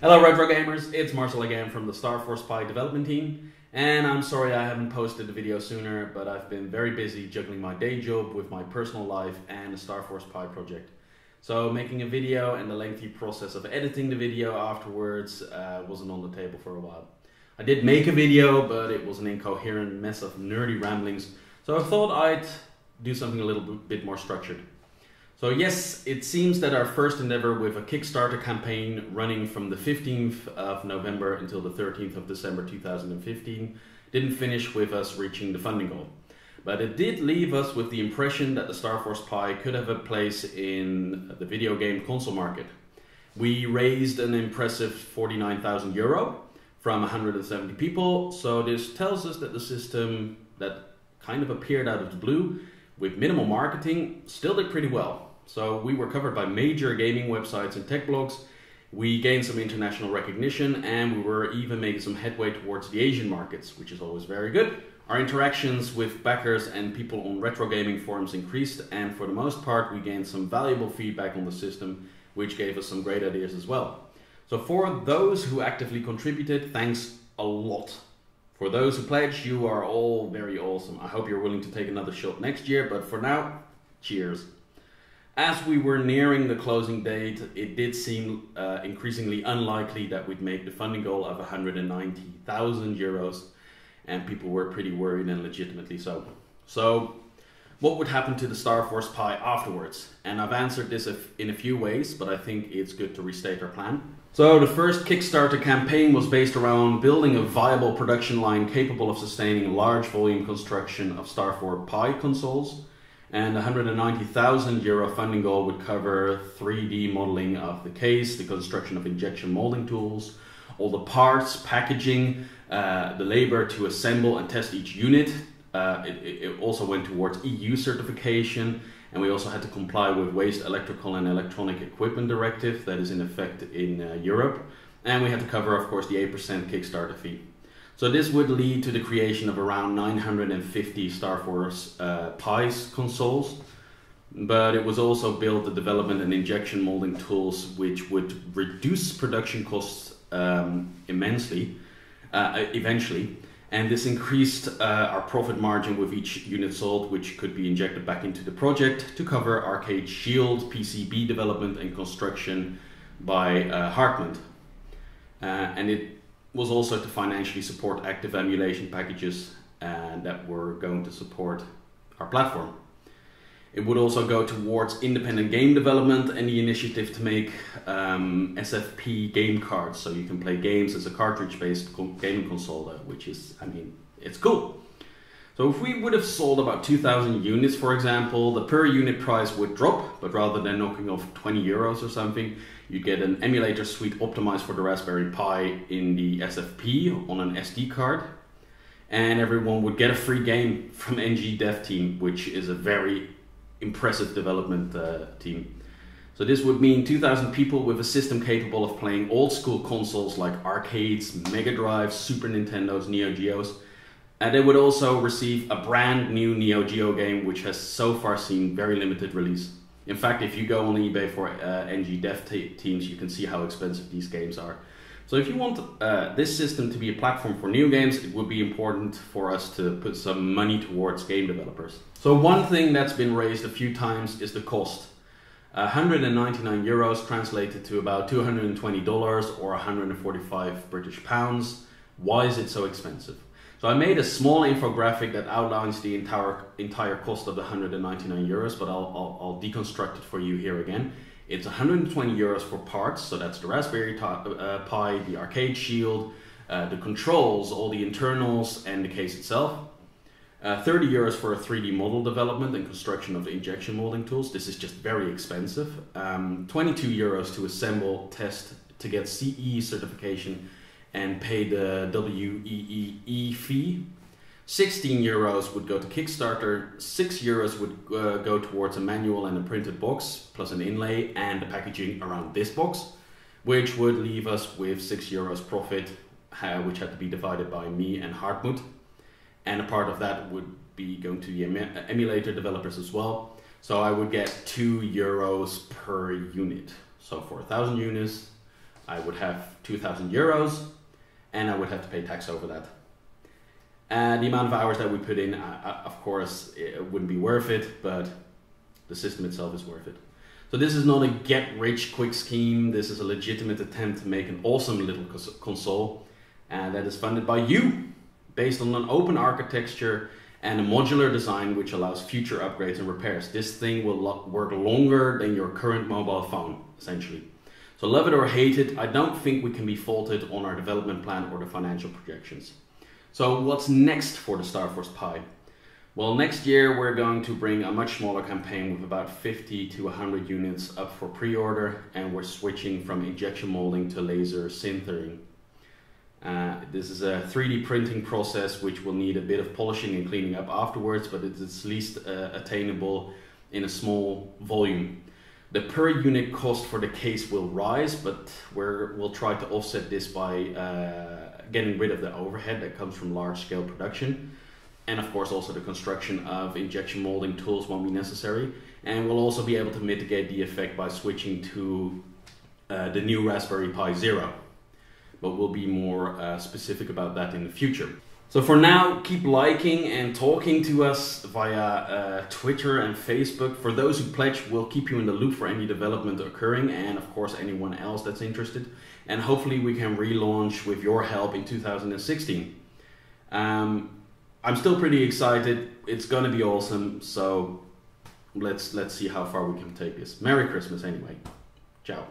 Hello retro gamers, it's Marcel again from the STARFORCE PI development team, and I'm sorry I haven't posted the video sooner, but I've been very busy juggling my day job with my personal life and the STARFORCE PI project. So making a video and the lengthy process of editing the video afterwards wasn't on the table for a while. I did make a video, but it was an incoherent mess of nerdy ramblings, so I thought I'd do something a little bit more structured. So yes, it seems that our first endeavor with a Kickstarter campaign running from the 15th of November until the 13th of December 2015 didn't finish with us reaching the funding goal. But it did leave us with the impression that the STARFORCE PI could have a place in the video game console market. We raised an impressive €49,000 from 170 people, so this tells us that the system that kind of appeared out of the blue with minimal marketing still did pretty well. So we were covered by major gaming websites and tech blogs, we gained some international recognition, and we were even making some headway towards the Asian markets, which is always very good. Our interactions with backers and people on retro gaming forums increased, and for the most part we gained some valuable feedback on the system, which gave us some great ideas as well. So for those who actively contributed, thanks a lot. For those who pledged, you are all very awesome. I hope you're willing to take another shot next year, but for now, cheers. As we were nearing the closing date, it did seem increasingly unlikely that we'd make the funding goal of €190,000, and people were pretty worried, and legitimately so. So what would happen to the STARFORCE PI afterwards? And I've answered this in a few ways, but I think it's good to restate our plan. So the first Kickstarter campaign was based around building a viable production line capable of sustaining large volume construction of STARFORCE PI consoles. And the €190,000 funding goal would cover 3D modeling of the case, the construction of injection molding tools, all the parts, packaging, the labor to assemble and test each unit. It also went towards EU certification, and we also had to comply with Waste Electrical and Electronic Equipment Directive that is in effect in Europe. And we had to cover, of course, the 8% Kickstarter fee. So this would lead to the creation of around 950 STARFORCE PI's consoles, but it was also built the development and injection molding tools, which would reduce production costs immensely, eventually. And this increased our profit margin with each unit sold, which could be injected back into the project to cover Arcade Shield, PCB development and construction by Hartmut. And it was also to financially support active emulation packages that were going to support our platform. It would also go towards independent game development and the initiative to make SFP game cards, so you can play games as a cartridge-based gaming console, which is, I mean, it's cool. So if we would have sold about 2,000 units, for example, the per unit price would drop, but rather than knocking off €20 or something, you'd get an emulator suite optimized for the Raspberry Pi in the SFP on an SD card, and everyone would get a free game from NG Dev Team, which is a very impressive development team. So this would mean 2,000 people with a system capable of playing old school consoles like arcades, Mega Drives, Super Nintendos, Neo Geos. And they would also receive a brand new Neo Geo game, which has so far seen very limited release. In fact, if you go on eBay for NG Dev Teams, you can see how expensive these games are. So if you want this system to be a platform for new games, it would be important for us to put some money towards game developers. So one thing that's been raised a few times is the cost. €199 translated to about $220 or 145 British pounds. Why is it so expensive? So I made a small infographic that outlines the entire cost of the €199, but I'll deconstruct it for you here again. It's €120 for parts, so that's the Raspberry Pi, the Arcade Shield, the controls, all the internals, and the case itself. €30 for a 3D model development and construction of the injection molding tools. This is just very expensive. €22 to assemble, test, to get CE certification and pay the WEEE fee. €16 would go to Kickstarter, €6 would go towards a manual and a printed box, plus an inlay and the packaging around this box, which would leave us with €6 profit, which had to be divided by me and Hartmut. And a part of that would be going to the emulator developers as well. So I would get €2 per unit. So for 1,000 units, I would have 2,000 euros and I would have to pay tax over that. The amount of hours that we put in, of course, it wouldn't be worth it, but the system itself is worth it. So this is not a get-rich-quick scheme. This is a legitimate attempt to make an awesome little console that is funded by you, based on an open architecture and a modular design which allows future upgrades and repairs. This thing will work longer than your current mobile phone, essentially. So love it or hate it, I don't think we can be faulted on our development plan or the financial projections. So what's next for the STARFORCE Pi? Well, next year we're going to bring a much smaller campaign with about 50 to 100 units up for pre-order, and we're switching from injection molding to laser sintering. This is a 3D printing process which will need a bit of polishing and cleaning up afterwards, but it is least attainable in a small volume. The per unit cost for the case will rise, but we'll try to offset this by getting rid of the overhead that comes from large scale production. And of course also the construction of injection molding tools won't be necessary. And we'll also be able to mitigate the effect by switching to the new Raspberry Pi Zero. But we'll be more specific about that in the future. So for now, keep liking and talking to us via Twitter and Facebook. For those who pledge, we'll keep you in the loop for any development occurring, and of course anyone else that's interested. And hopefully we can relaunch with your help in 2016. I'm still pretty excited. It's gonna be awesome. So let's see how far we can take this. Merry Christmas anyway. Ciao.